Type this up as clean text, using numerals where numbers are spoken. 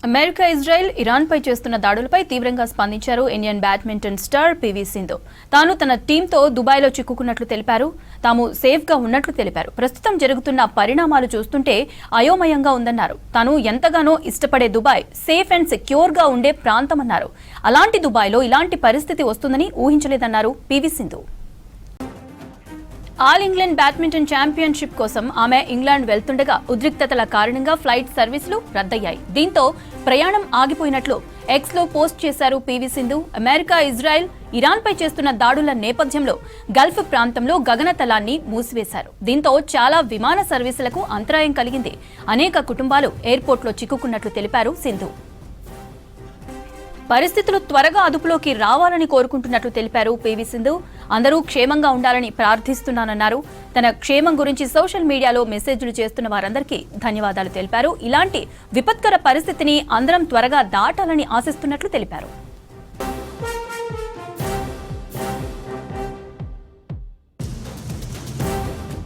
America, Israel, Iran పై చేస్తున్న దాడులపై తీవ్రంగా స్పందించారు Indian badminton star PV Sindhu. తాను తన టీంతో దుబాయ్లో చిక్కుకున్నట్లు తెలిపారు. తాము సేఫ్గా ఉన్నట్లు తెలిపారు. ప్రస్తుతం జరుగుతున్న పరిణామాలు చూస్తుంటే అయోమయంగా ఉందన్నారు. తాను ఎంతగానో ఇష్టపడే దుబాయ్ సేఫ్ అండ్ సెక్యూర్గా ఉండే ప్రాంతమన్నారు. అలాంటి దుబాయ్లో ఇలాంటి పరిస్థితి వస్తుందని ఊహించలేదన్నారు P V Sindhu. All England badminton championship కోసం ఆమె ఇంగ్లాండ్ వెళ్తుండగా ఉద్రిక్తతల కారణంగా ఫ్లైట్ సర్వీసులు రద్దయ్యాయి. దీంతో ప్రయాణం ఆగిపోయినట్లు ఎక్స్ లో పోస్ట్ చేశారు P V Sindhu. America, Israel, Iran పై చేస్తున్న దాడుల నేపథ్యంలో గల్ఫ్ ప్రాంతంలో గగనతలాన్ని మూసివేశారు. దీంతో చాలా విమాన సర్వీసులకు అంతరాయం కలిగింది. అనేక కుటుంబాలు ఎయిర్పోర్ట్లో చిక్కుకున్నట్లు తెలిపారు సింధు. పరిస్థితులు త్వరగా అదుపులోకి రావాలని కోరుకుంటున్నట్లు తెలిపారు పీవీ సింధు. అందరూ క్షేమంగా ఉండాలని ప్రార్థిస్తున్నానన్నారు. తన క్షేమం గురించి సోషల్ మీడియాలో మెసేజ్లు చేస్తున్న వారందరికీ ధన్యవాదాలు తెలిపారు. ఇలాంటి విపత్కర పరిస్థితిని అందరం త్వరగా దాటాలని ఆశిస్తున్నట్లు తెలిపారు.